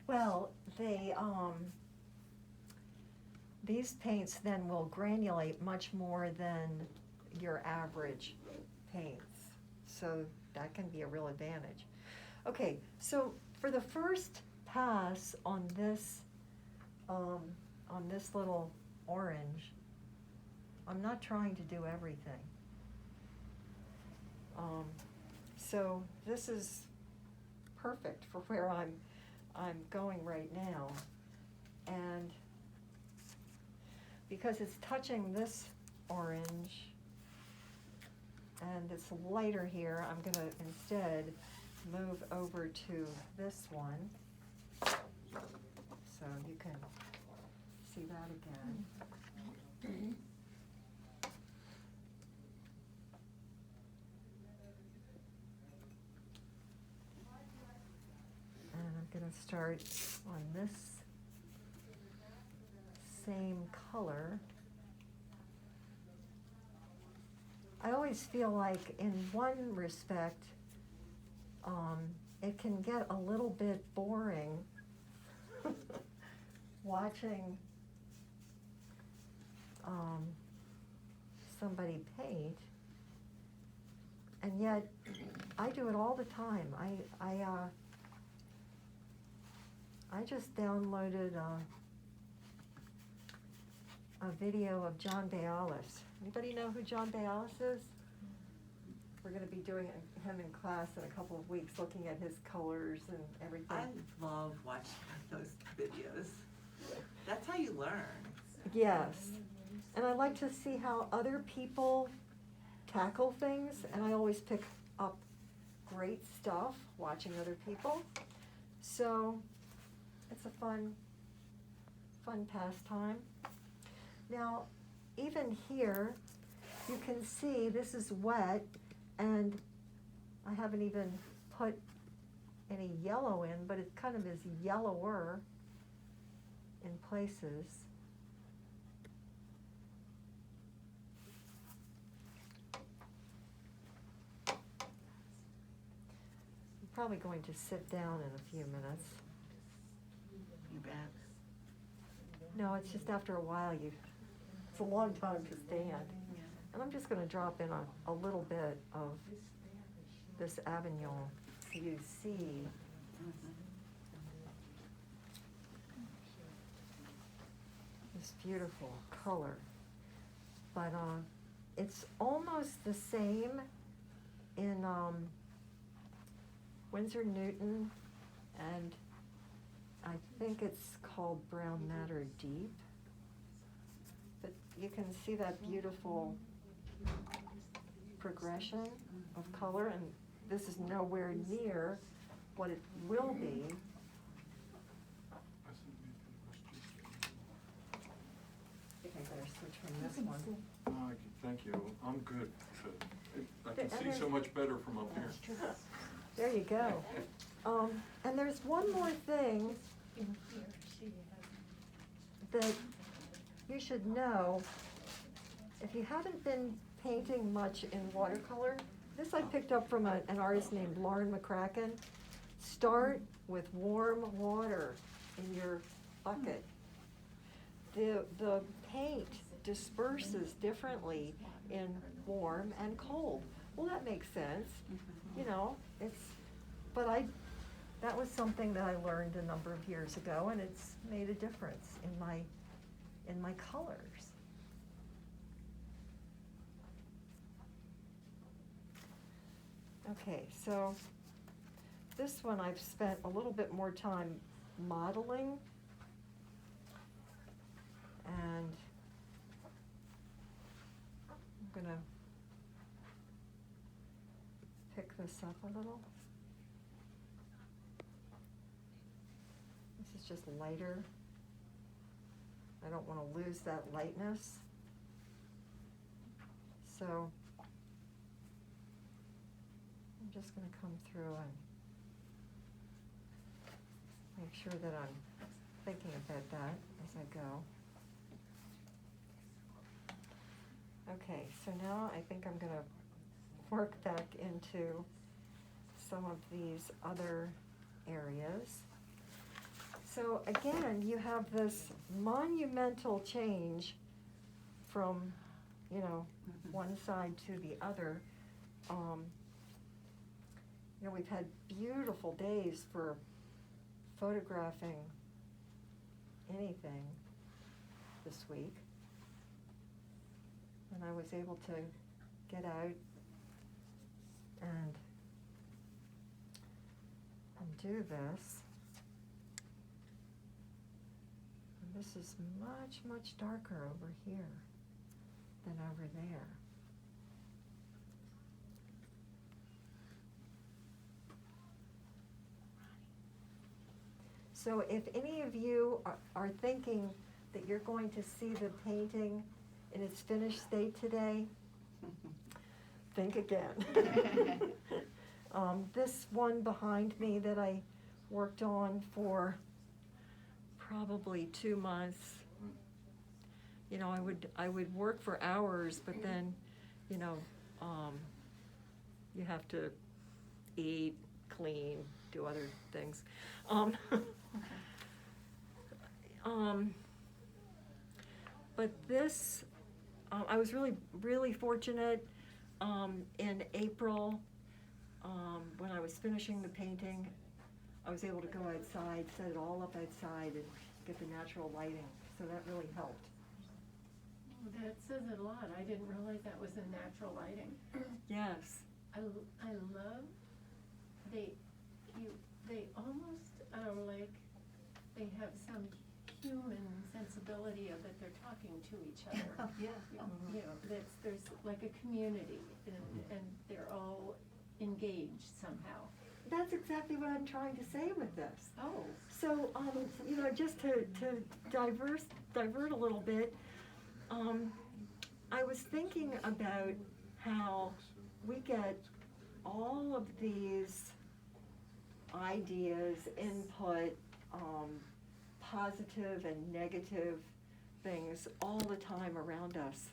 Well, these paints then will granulate much more than your average paints. So that can be a real advantage. Okay, so for the first pass on this little orange, I'm not trying to do everything. So this is perfect for where I'm going right now. And because it's touching this orange and it's lighter here, I'm gonna instead move over to this one so you can see that again. And I'm gonna start on this same color. I always feel like in one respect, it can get a little bit boring watching somebody paint, and yet I do it all the time. I just downloaded a video of John Bayalis. Anybody know who John Bayalis is? We're going to be doing him in class in a couple of weeks, looking at his colors and everything. I love watching those videos. That's how you learn. Yes. And I like to see how other people tackle things, and I always pick up great stuff watching other people. So it's a fun pastime. Now, even here, you can see this is wet, and I haven't even put any yellow in, but it kind of is yellower in places. I'm probably going to sit down in a few minutes. You bet. No, it's just after a while, it's a long time to stand. And I'm just gonna drop in a little bit of this Avignon so you see. This beautiful color. But it's almost the same in Winsor Newton, and I think it's called Brown Matter Deep. But you can see that beautiful progression of color, and this is nowhere near what it will be. I think I better switch from this one. Thank you. I'm good. I can see so much better from up here. There you go. And there's one more thing that you should know. If you haven't been painting much in watercolor, this I picked up from an artist named Lauren McCracken. Start with warm water in your bucket. The paint disperses differently in warm and cold. Well, that makes sense. You know, that was something that I learned a number of years ago, and it's made a difference in my colors. Okay, so this one I've spent a little bit more time modeling, and I'm gonna pick this up a little. This is just lighter. I don't want to lose that lightness. So I'm just going to come through and make sure that I'm thinking about that as I go. Okay, so now I think I'm going to work back into some of these other areas. So again, you have this monumental change from, you know, one side to the other. You know, we've had beautiful days for photographing anything this week. And I was able to get out and do this. And this is much, much darker over here than over there. So if any of you are thinking that you're going to see the painting in its finished state today, think again. This one behind me that I worked on for probably 2 months, you know, I would work for hours, but then, you know, you have to eat, clean, do other things. But this, I was really fortunate in April, when I was finishing the painting, I was able to go outside, set it all up outside and get the natural lighting, so that really helped. Oh, that says a lot. I didn't realize that was in natural lighting. Yes. I love, they almost are like, they have some human sensibility of that they're talking to each other. Yeah. You know, there's like a community and they're all engaged somehow. That's exactly what I'm trying to say with this. Oh. So, you know, just to divert a little bit, I was thinking about how we get all of these ideas, input, positive and negative things all the time around us.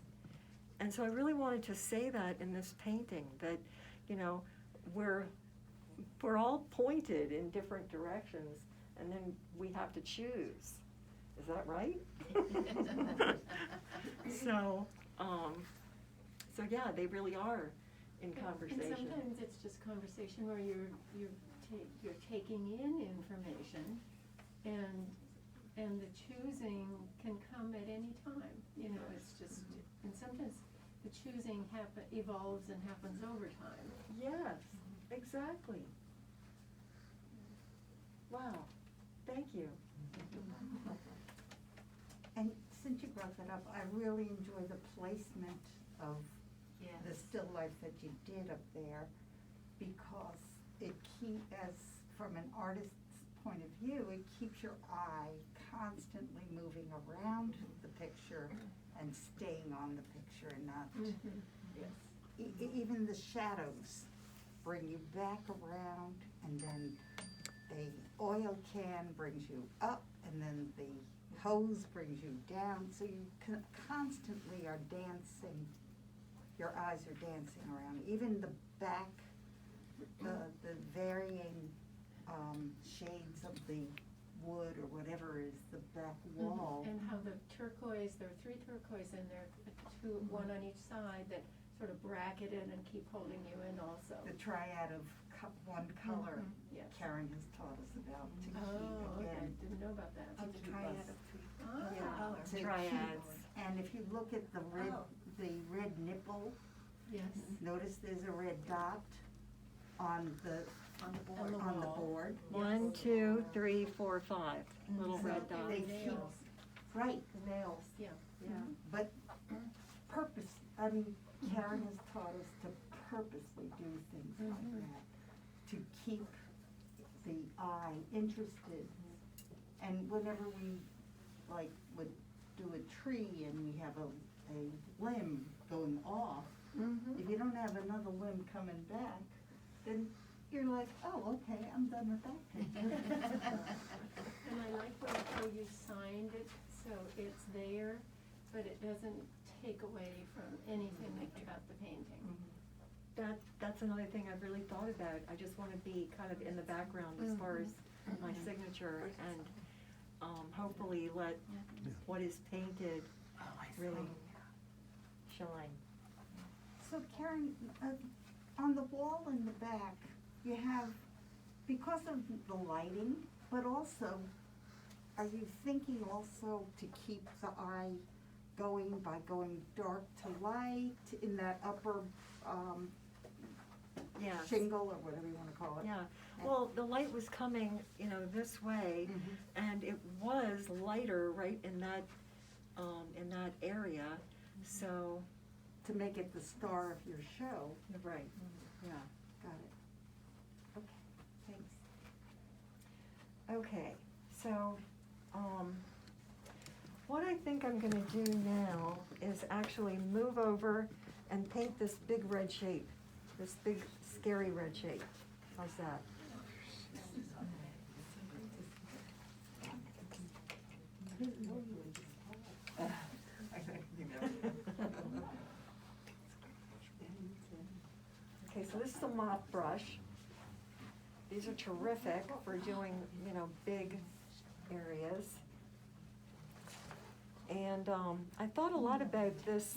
And so I really wanted to say that in this painting, that, you know, we're all pointed in different directions, and then we have to choose. Is that right? So yeah, they really are in conversation. And sometimes it's just conversation where you're taking in information, and the choosing can come at any time. You know, it's just, and sometimes the choosing evolves and happens over time. Yes, exactly. Wow, thank you. And since you brought that up, I really enjoy the placement of the still life that you did up there, because as from an artist's point of view, it keeps your eye constantly moving around the picture and staying on the picture and not, Yes. Even the shadows bring you back around, and then the oil can brings you up, and then the hose brings you down, so you constantly are dancing. Your eyes are dancing around. Even the back, the varying shades of the wood or whatever is the back wall. And how the turquoise, there are 3 turquoise in there, one on each side that sort of bracket it and keep holding you in also. The triad of one color, Yes. Karen has taught us about to keep Oh, okay, again. didn't know about that. To keep us- Ah, to keep- Triads. And if you look at the red nipple, yes. notice there's a red dot on the board. 1, 2, 3, 4, 5, little So red dots. they keep- Nails. Right, Nails. Yeah. Yeah. but Karen has taught us to purposely do things like that, to keep the eye interested. And whenever we would do a tree and we have a limb going off, if you don't have another limb coming back, then you're like, oh, okay, I'm done with that picture. And I like how you signed it, so it's there, but it doesn't take away from anything about the painting. That's another thing I've really thought about. I just want to be kind of in the background as far as my signature, hopefully let what is painted Oh, I see. really shine. So Karen, on the wall in the back, you have, because of the lighting, but also, are you thinking also to keep the eye going by going dark to light in that upper Yeah. shingle or whatever you wanna call it? Yeah, well, the light was coming, this way, and it was lighter right in that area, so, To make it the star of your show. right, yeah. Got it. Okay, thanks. Okay, so, what I think I'm gonna do now is actually move over and paint this big red shape, this big scary red shape. How's that? Okay, so this is a mop brush. These are terrific for doing, big areas. And I thought a lot about this,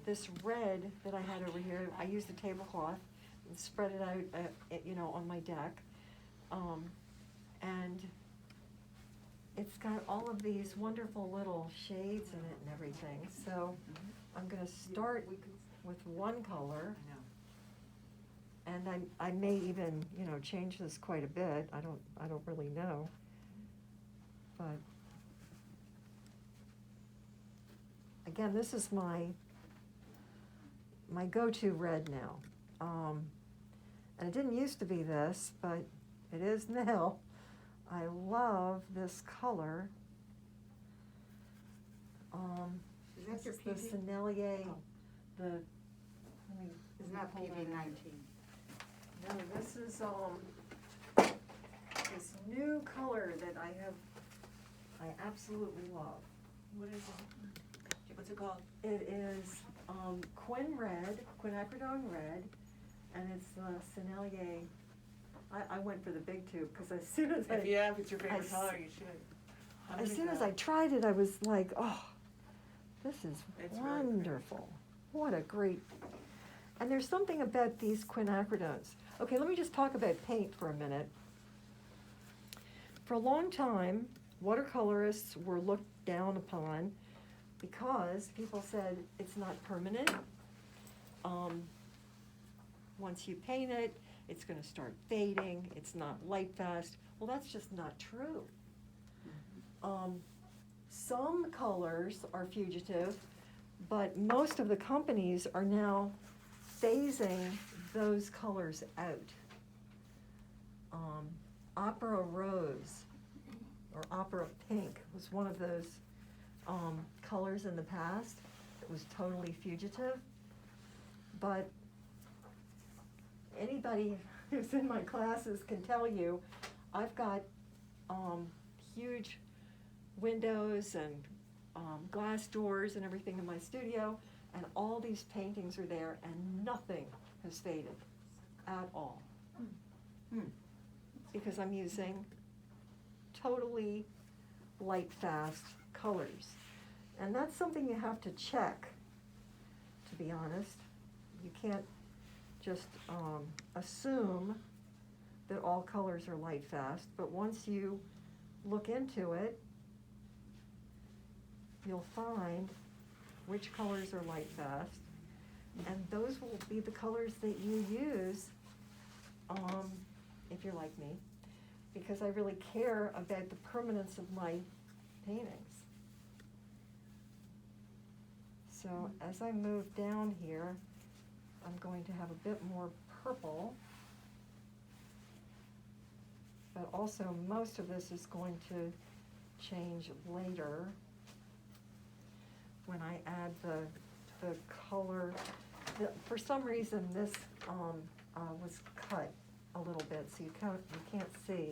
this red that I had over here. I used a tablecloth and spread it out, on my deck. And it's got all of these wonderful little shades in it and everything. So I'm gonna start with one color. I know. And I may even, change this quite a bit, I don't really know. But, again, this is my go-to red now. And it didn't used to be this, but it is now. I love this color. Is that your This is the PV? Sennelier, Oh. let me It's not pull that PV out. 19. No, this is, this new color that I absolutely love. What is it? What's it called? It is, quinacridone red, and it's the Sennelier. I went for the big tube, cause as soon as If it's your I favorite s- color, you should. as soon as I tried it, I was like, oh, this is It's really pretty. wonderful. What a great, and there's something about these quinacridones. Okay, let me just talk about paint for a minute. For a long time, watercolorists were looked down upon because people said it's not permanent. Once you paint it, it's gonna start fading, it's not light fast. Well, that's just not true. Some colors are fugitive, but most of the companies are now phasing those colors out. Opera Rose or Opera Pink was one of those colors in the past that was totally fugitive. But anybody who's in my classes can tell you, I've got huge windows and glass doors and everything in my studio, and all these paintings are there, and nothing has faded at all. Because I'm using totally light fast colors. And that's something you have to check, to be honest. You can't just assume that all colors are light fast, but once you look into it, you'll find which colors are light fast, and those will be the colors that you use if you're like me, because I really care about the permanence of my paintings. So as I move down here, I'm going to have a bit more purple, but also most of this is going to change later when I add the color. For some reason, this was cut a little bit, so you can't see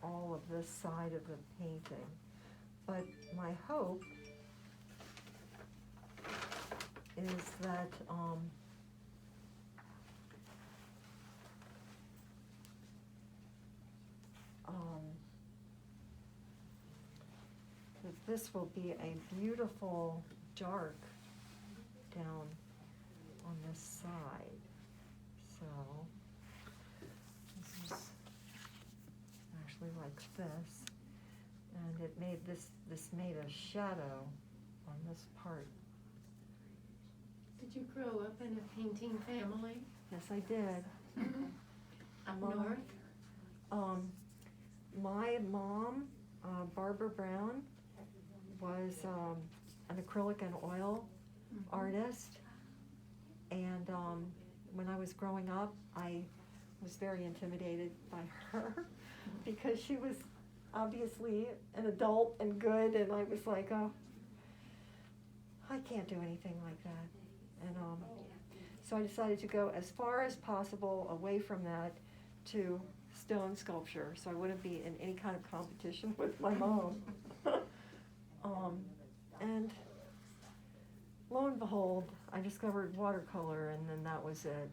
all of this side of the painting. But my hope is that this will be a beautiful dark down on this side. So this is actually like this, and it made this made a shadow on this part. Did you grow up in a painting family? Yes, I did. Up Mom- north? My mom, Barbara Brown, was an acrylic and oil artist, and when I was growing up, I was very intimidated by her because she was obviously an adult and good, and I was like, oh, I can't do anything like that. And so I decided to go as far as possible away from that to stone sculpture, so I wouldn't be in any kind of competition with my mom. And lo and behold, I discovered watercolor, and then that was it.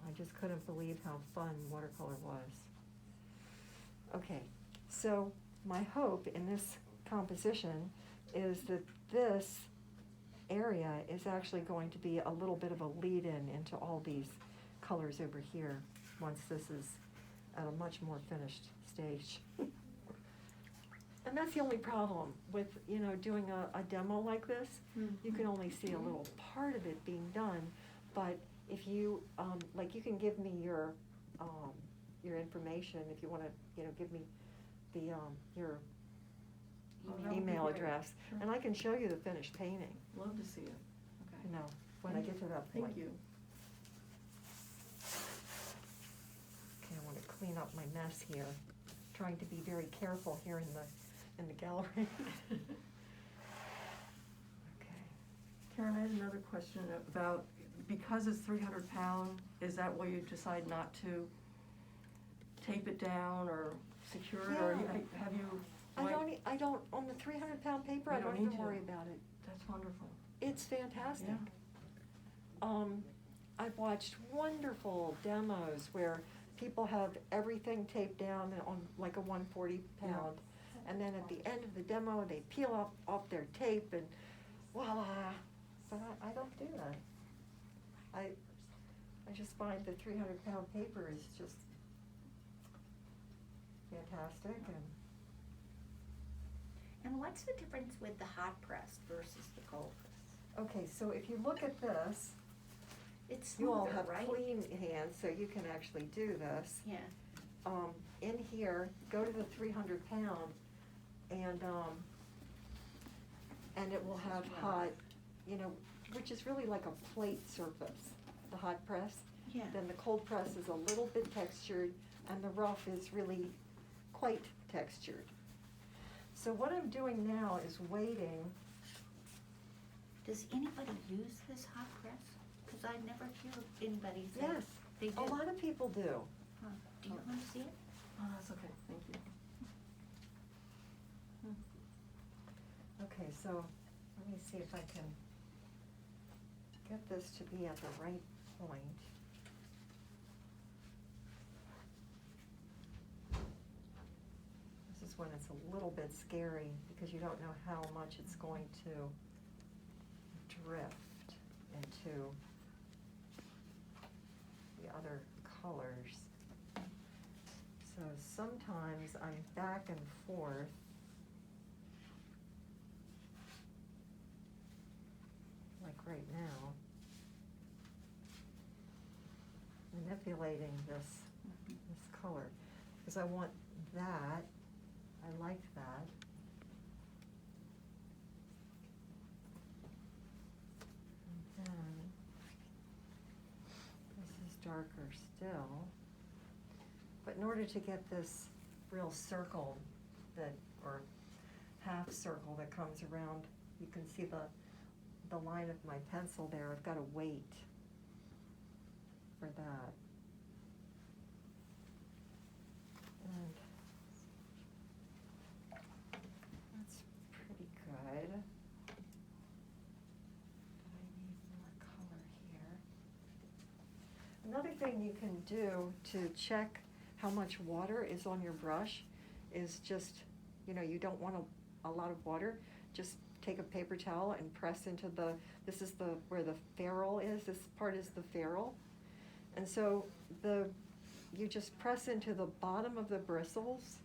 I just couldn't believe how fun watercolor was. Okay, so my hope in this composition is that this area is actually going to be a little bit of a lead-in into all these colors over here, once this is at a much more finished stage. And that's the only problem with, doing a demo like this. You can only see a little part of it being done, but if you, you can give me your information, if you wanna, give me the, your that would be email great. address, Sure. and I can show you the finished painting, Love to see it. Okay. when I get to that point. Thank you. Okay, I want to clean up my mess here, trying to be very careful here in the gallery. Okay. Karen, I had another question about, because it's 300 pound, is that why you decide not to tape it down or secure it, or Yeah. have you? I don't, on the 300-pound paper, You I don't don't need even to. worry about it. That's wonderful. It's fantastic. Yeah. I've watched wonderful demos where people have everything taped down on like a 140 pound. And then at the end of the demo, they peel off their tape and voila. But I don't do that. I just find the 300-pound paper is just fantastic, And what's the difference with the hot press versus the cold press? okay, so if you look at this, It's you all smoother, have right? clean hands, so you can actually do this. Yeah. In here, go to the 300 pound, and it will have hot, which is really like a plate surface, the hot press. Yeah. Then the cold press is a little bit textured, and the rough is really quite textured. So what I'm doing now is waiting. Does anybody use this hot press? Because I've never heard anybody say. Yes, They do. a lot of people do. Huh. Do you want to see it? Oh, that's okay, thank you. Okay, so let me see if I can get this to be at the right point. This is when it's a little bit scary because you don't know how much it's going to drift into the other colors. So sometimes I'm back and forth. Like right now. Manipulating this color, because I want that, I like that. And then, this is darker still. But in order to get this real circle or half circle that comes around, you can see the line of my pencil there, I've got to wait for that. And that's pretty good. But I need more color here. Another thing you can do to check how much water is on your brush is just you don't want a lot of water, just take a paper towel and press into this is where the ferrule is, this part is the ferrule. And so you just press into the bottom of the bristles,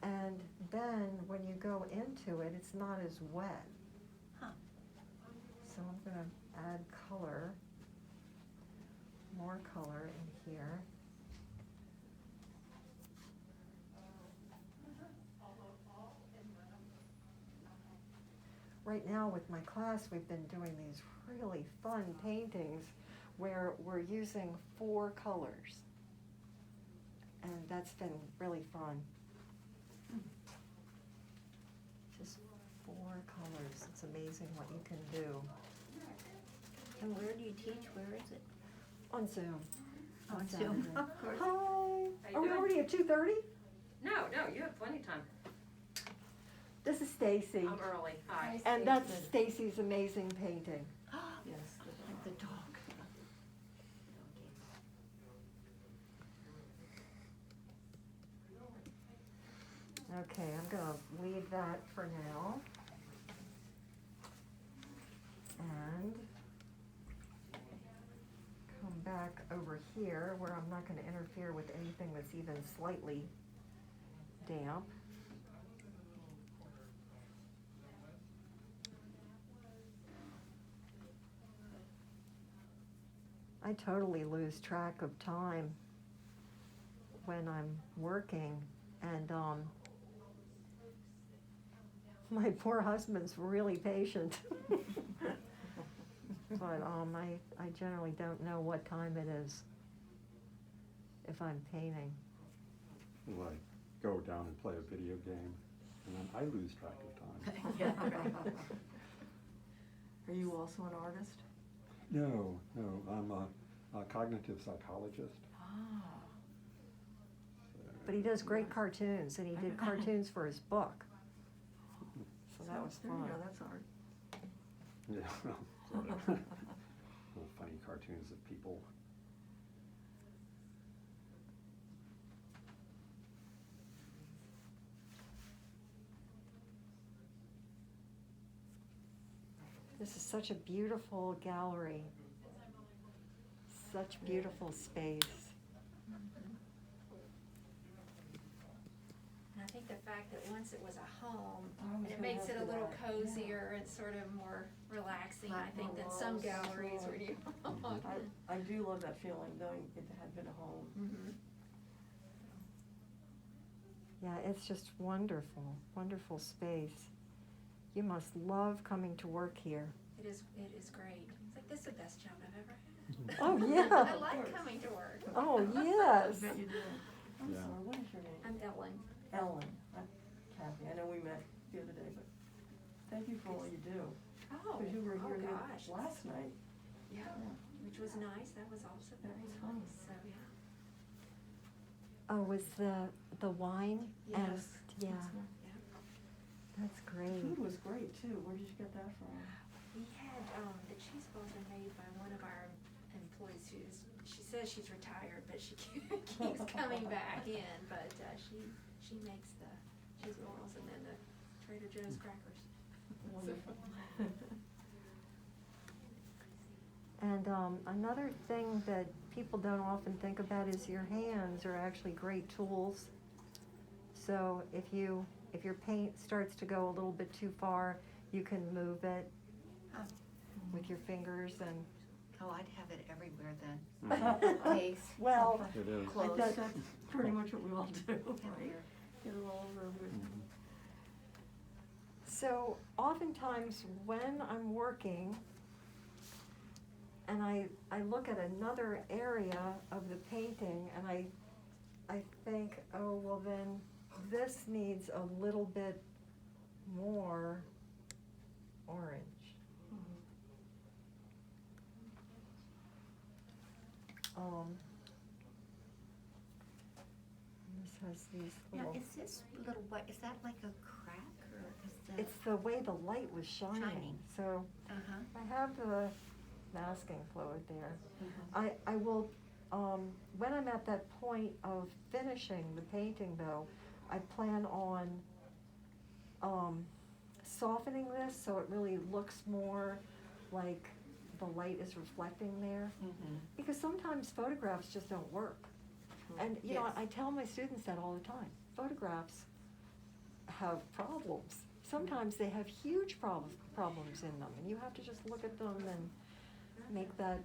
and then when you go into it, it's not as wet. Huh. So I'm gonna add color, more color in here. Right now with my class, we've been doing these really fun paintings where we're using 4 colors. And that's been really fun. Just 4 colors. It's amazing what you can do. And where do you teach? Where is it? On Zoom. On Zoom, Saturday. of course. Hi. you Are we doing? already at 2:30? No, you have plenty of time. This is Stacy. I'm early. Hi. And that's Stacy's amazing painting. Yes, Like the dog. Okay, I'm gonna leave that for now. And come back over here where I'm not gonna interfere with anything that's even slightly damp. I totally lose track of time when I'm working, and my poor husband's really patient. But I generally don't know what time it is if I'm painting. Well, I go down and play a video game, and then I lose track of time. yeah. Are you also an artist? No, I'm a cognitive psychologist. Ah. But he does great cartoons, and he did cartoons for his book. So that was There you fun. go, that's art. Yeah, sort of. Little funny cartoons of people. This is such a beautiful gallery. Such beautiful space. And I think the fact that once it was a home, I was it gonna makes ask it a you little that. cozier and sort of more relaxing, I Not think, more than some walls, galleries where you. I do love that feeling, knowing it had been a home. Mhm. Yeah, it's just wonderful, wonderful space. You must love coming to work here. It is great. It's like, this is the best job I've ever had. Oh, yeah. I Of like course. coming to work. Oh, I yes. bet you do. I'm Yeah. sorry, what is your name? I'm Ellen. Ellen. Kathy, I know we met the other day, but thank you for all you do. Oh, Because you were here gosh. last night. Yeah, which was nice. That was also That very was fun. nice, so, yeah. Oh, was the wine? And- Yes. Yeah, Yeah. that's The great. food was great too. Where did you get that from? We had, the cheese balls are made by one of our employees she says she's retired, but she keeps coming back in, but, she makes the cheese balls and then the Trader Joe's crackers. Wonderful. And another thing that people don't often think about is your hands are actually great tools. So if your paint starts to go a little bit too far, you can move it Huh. with your fingers and. Oh, I'd have it everywhere then. Mhm. Case. Well, It is. Close. bet- That's pretty much what we all do, right? Everywhere. Get it all over everywhere. Mhm. so oftentimes when I'm working and I look at another area of the painting and I think, oh, well then this needs a little bit more orange. This has these Now, little, is this little white, is that like a crack or is that? it's the way the light was shining, Shining. so Uh-huh. I have the masking fluid there. Mhm. I will, when I'm at that point of finishing the painting though, I plan on softening this so it really looks more like the light is reflecting there. Because sometimes photographs just don't work. And, you know, Yes. I tell my students that all the time. Photographs have problems. Sometimes they have huge problems in them, and you have to just look at them and make that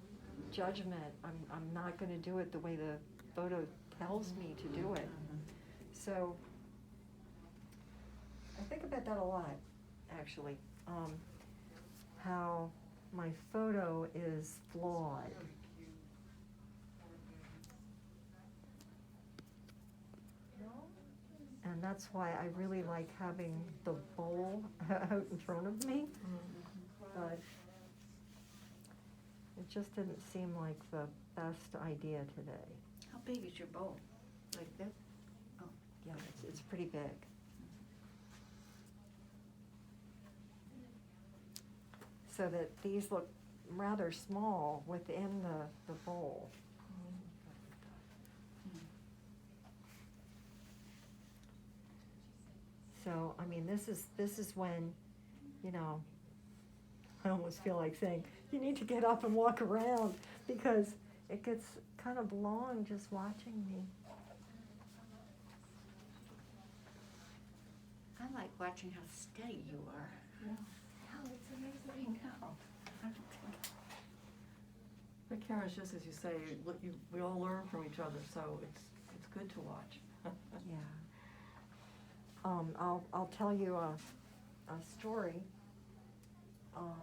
judgment. I'm not gonna do it the way the photo tells me to do it. So, I think about that a lot, actually. How my photo is flawed. And that's why I really like having the bowl out in front of me. But it just didn't seem like the best idea today. How big is your bowl? Like this? Oh. Yeah, it's pretty big. So that these look rather small within the bowl. So, I mean, this is when, you know, I almost feel like saying, you need to get up and walk around, because it gets kind of long just watching me. I like watching how steady you are. Oh, it's amazing. No. I don't think. But Karen, it's just as you say, we all learn from each other, so it's good to watch. Yeah. I'll tell you a story. About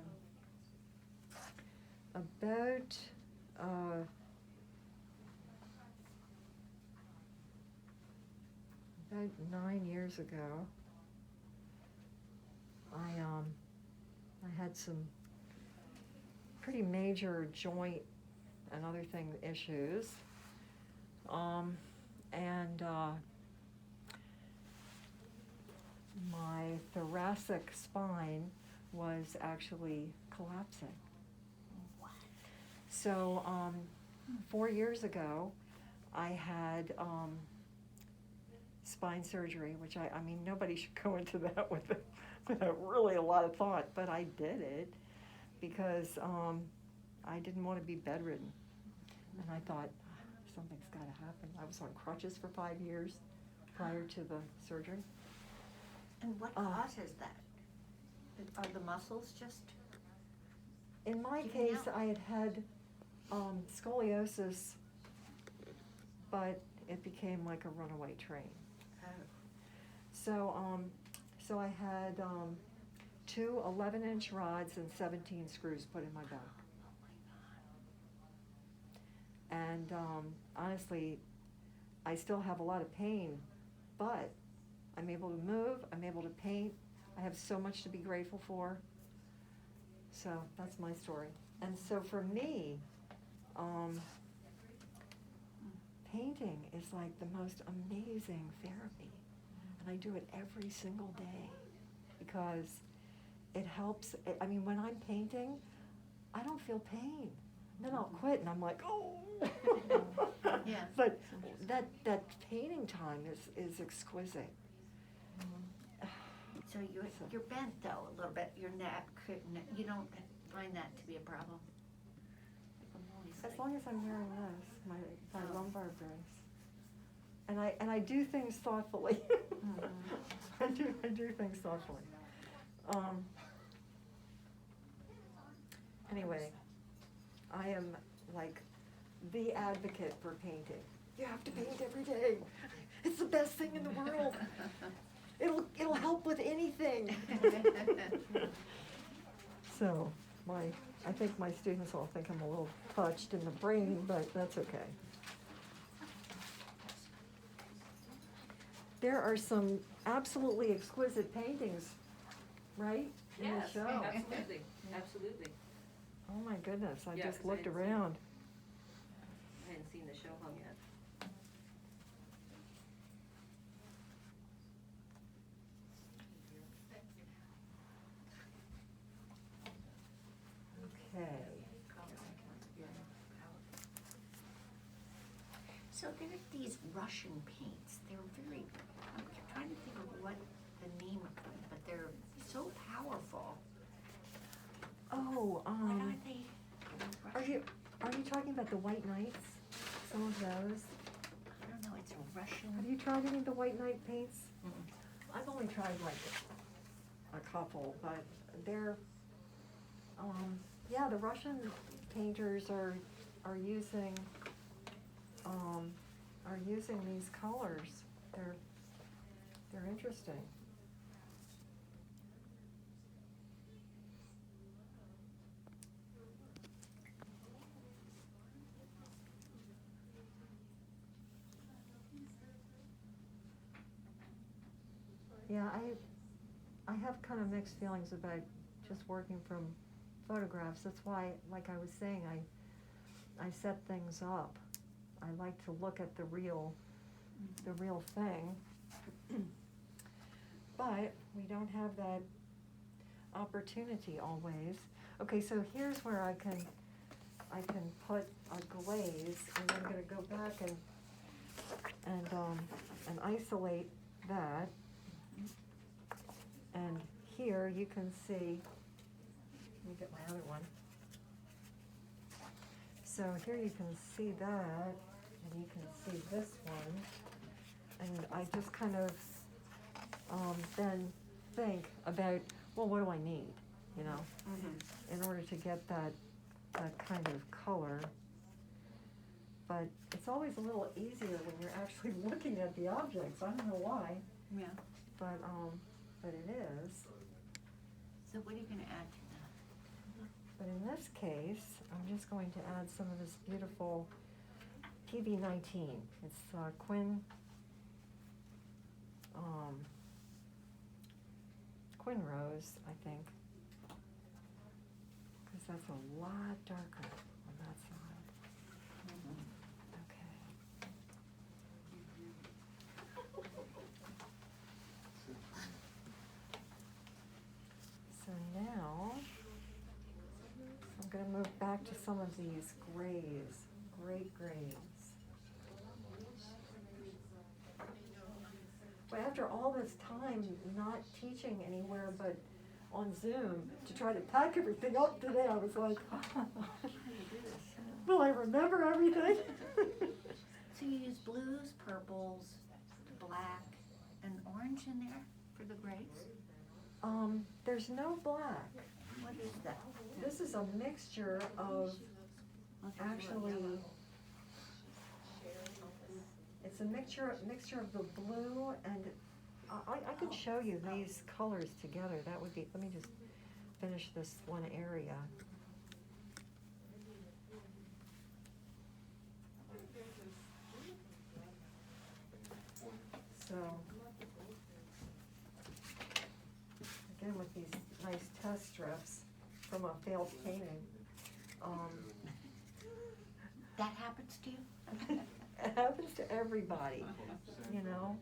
9 years ago, I had some pretty major joint and other thing issues, and my thoracic spine was actually collapsing. So 4 years ago, I had spine surgery, which I mean, nobody should go into that without really a lot of thought, but I did it because I didn't want to be bedridden. And I thought, something's got to happen. I was on crutches for 5 years prior to the surgery. And what causes that? Are the muscles just? In my Giving case, out? I had scoliosis, but it became like a runaway train. Oh. So I had 2 11-inch rods and 17 screws put in my back. And honestly, I still have a lot of pain, but I'm able to move, I'm able to paint. I have so much to be grateful for. So that's my story. And so for me, painting is like the most amazing therapy. And I do it every single day because it helps. I mean, when I'm painting, I don't feel pain. Then I'll quit and I'm like, oh. Yeah. But that painting time is exquisite. So you're bent though a little bit. Your neck, you don't find that to be a problem? As long as I'm wearing this, my lumbar brace. And I do things thoughtfully. I do things thoughtfully. Anyway, I am like the advocate for painting. You have to paint every day. It's the best thing in the world. It'll help with anything. So I think my students all think I'm a little touched in the brain, but that's okay. There are some absolutely exquisite paintings, right? In the Yes, show. absolutely, absolutely. Oh my goodness, I Yeah, just 'cause I looked hadn't seen- around. I hadn't seen the show home yet. Okay. So there are these Russian paints. They're very, I'm trying to think of what the name of them, but they're so powerful. Oh, What are they? are you talking about the White Knights? Some of those? I don't know, it's a Russian. Have you tried any of the White Knight paints? Mm-mm. I've only tried like a couple, but they're, yeah, the Russian painters are using, these colors. They're interesting. Yeah, I have kind of mixed feelings about just working from photographs. That's why, like I was saying, I set things up. I like to look at the real thing. But we don't have that opportunity always. Okay, so here's where I can put a glaze, and I'm gonna go back and isolate that. And here you can see, let me get my other one. So here you can see that, and you can see this one. And I just kind of then think about, well, what do I need, you know, in order to get that kind of color. But it's always a little easier when you're actually looking at the objects. I don't know why, Yeah. but it is. So what are you gonna add to that? But in this case, I'm just going to add some of this beautiful PB19. It's Quinn Rose, I think, because that's a lot darker on that side. Okay. So now, I'm going to move back to some of these grays, great grays. But after all this time not teaching anywhere but on Zoom to try to pack everything up today, I was like, will I remember everything? So you use blues, purples, black, and orange in there for the grays? There's no black. What is that? This is a mixture of, actually, it's a mixture of the blue and, I could show you these colors together. That would be, let me just finish this one area. So, again, with these nice test strips from a failed painting. That happens to you? It happens to everybody, you know?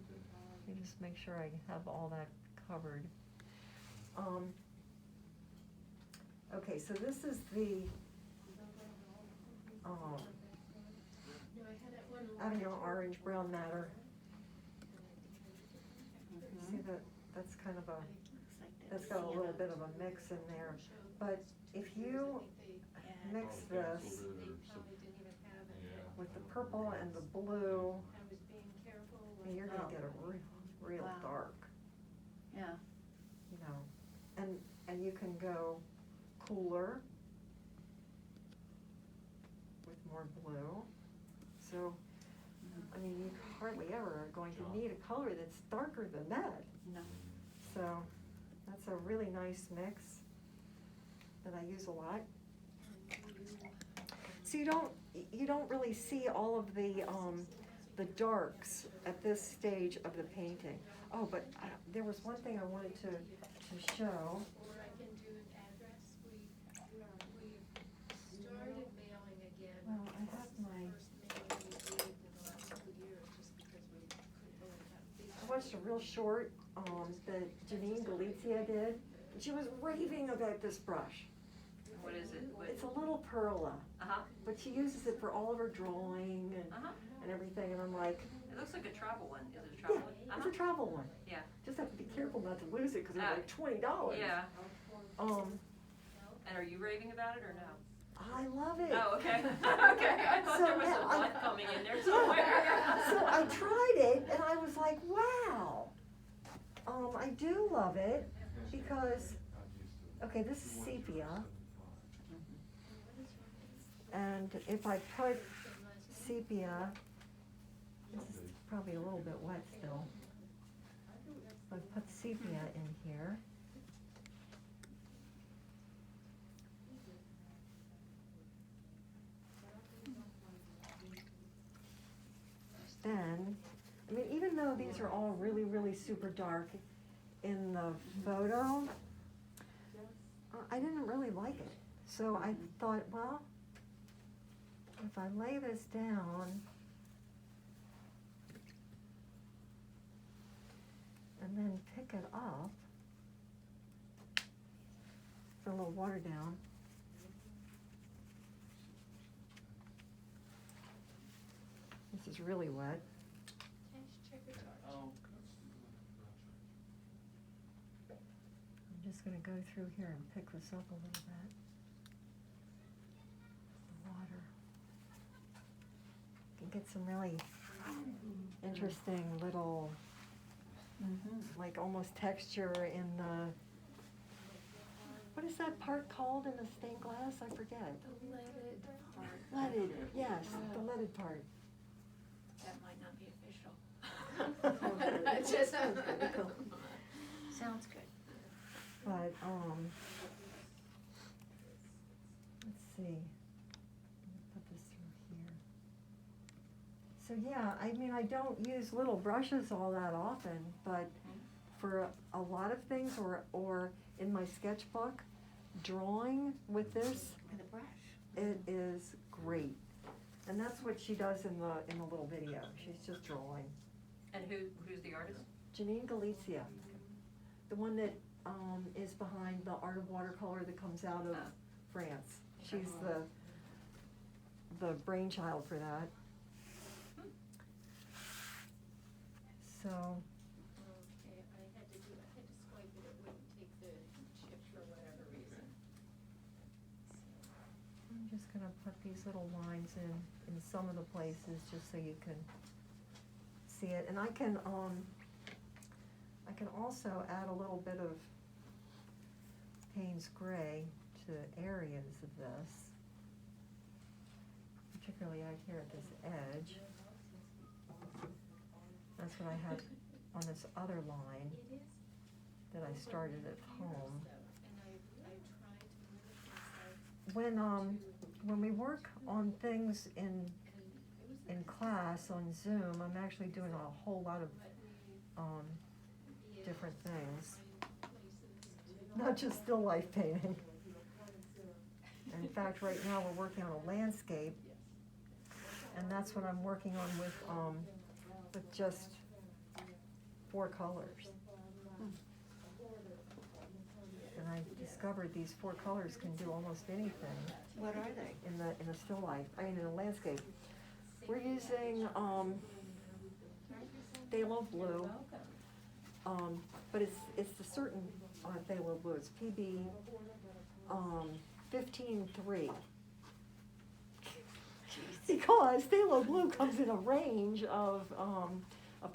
You just make sure I have all that covered. Okay, so this is the Avignon orange brown matter. See that? That's kind of a, that's got a little bit of a mix in there. But if you mix this with the purple and the blue, you're gonna get a real Wow. dark, Yeah. you know. And you can go cooler with more blue. So, I mean, you hardly ever are going to need a color that's darker than that. No. So, that's a really nice mix that I use a lot. So you don't really see all of the darks at this stage of the painting. Oh, but there was one thing I wanted to show. Or I can do an address. We started mailing again. Well, I have my, First mailing we did in the last couple of years, just because we couldn't really have big. I watched a real short that Janine Galizia did. She was raving about this brush. What is it? What? It's a little perla, Uh-huh, but she uses it for all of her drawing uh-huh. and everything, and I'm like, It looks like a travel one. Is it a yeah, travel one? it's a travel one. Yeah. Just have to be careful not to lose it, cause they're Ah. like $20. Yeah. And are you raving about it or no? I love it. Oh, okay. Okay, I thought So there was now a I- lot coming in there somewhere. So I tried it and I was like, wow. I do love it because, okay, this is sepia. And if I put sepia, this is probably a little bit wet still. I put sepia in here. Then, I mean, even though these are all really, really super dark in the photo, I didn't really like it. So I thought, well, if I lay this down and then pick it up, put a little water down, this is really wet. I'm just gonna go through here and pick this up a little bit. The water. You can get some really interesting little, like almost texture in the, what is that part called in the stained glass? I forget. The leaded part. Leaded, yes, the leaded part. That might not be Okay. official. Just. Sounds good. But, let's see, let me put this through here. So yeah, I mean, I don't use little brushes all that often, but for a lot of things, or in my sketchbook, drawing with this, With a brush. it is great. And that's what she does in the little video, she's just drawing. And who's the artist? Janine Galizia, the one that is behind the Art of Watercolor that comes out of France. She's the brainchild for that. So, Okay, I had to swipe it, it wouldn't take the chip for whatever reason. I'm just gonna put these little lines in some of the places, just so you can see it. And I can also add a little bit of Payne's gray to areas of this, particularly out here at this edge. That's what I had on this other line that I started at home. When we work on things in class on Zoom, I'm actually doing a whole lot of different things, not just still life painting. In fact, right now we're working on a landscape, and that's what I'm working on with just 4 colors. And I discovered these 4 colors can do almost anything What are they? in a still life, in a landscape. We're using phthalo blue, but it's a certain phthalo blue. It's PB 15-3. Because phthalo blue comes in a range of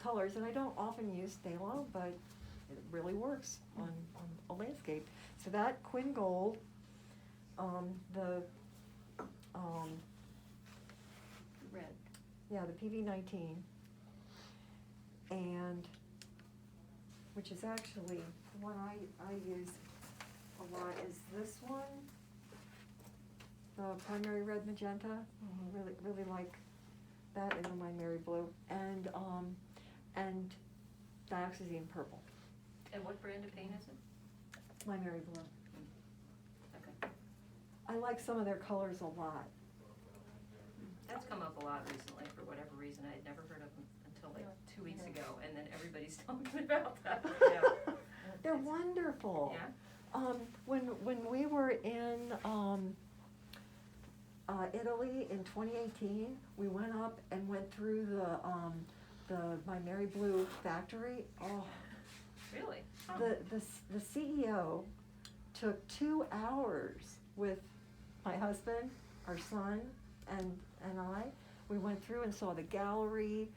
colors, and I don't often use phthalo, but it really works on a landscape. So that Quinn Gold, the Red. yeah, the PV19, and which is actually the one I use a lot is this one, the primary red magenta. Really like that, and my Mary blue, and dioxazine purple. And what brand of paint is it? My Mary blue. Okay. I like some of their colors a lot. That's come up a lot recently for whatever reason. I had never heard of them until like 2 weeks ago, and then everybody's talking about that. Yeah. They're wonderful. Yeah? When we were in, Italy in 2018, we went up and went through my Mary Blue factory. Oh, Really? the CEO took 2 hours with my husband, our son, and I. We went through and saw the gallery.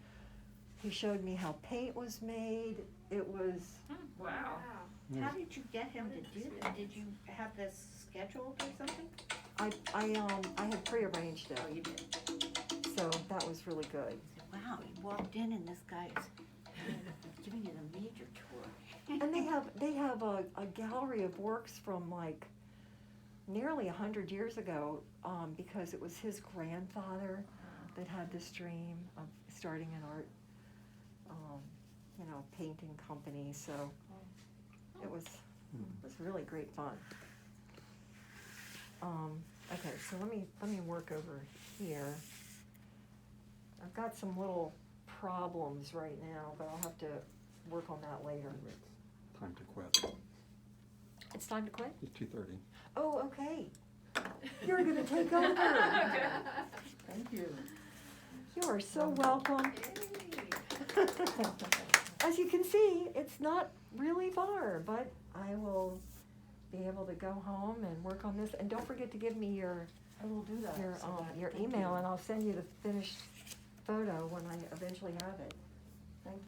He showed me how paint was made. It was, Wow. How did you get him to do that? Did you have this scheduled or something? I had prearranged it, Oh, you did. so that was really good. Wow, you walked in and this guy's giving you the major tour. And they have a gallery of works from like nearly 100 years ago, because it was his grandfather that had this dream of starting an art, painting company. So it was really great fun. Okay, so let me work over here. I've got some little problems right now, but I'll have to work on that later. It's time to quit. It's time to quit? It's 2:30. Oh, okay. You're gonna take over. Thank you. You are so welcome. As you can see, it's not really far, but I will be able to go home and work on this. And don't forget to give me your I will do that. your so that- your thank email, you. and I'll send you the finished photo when I eventually have it.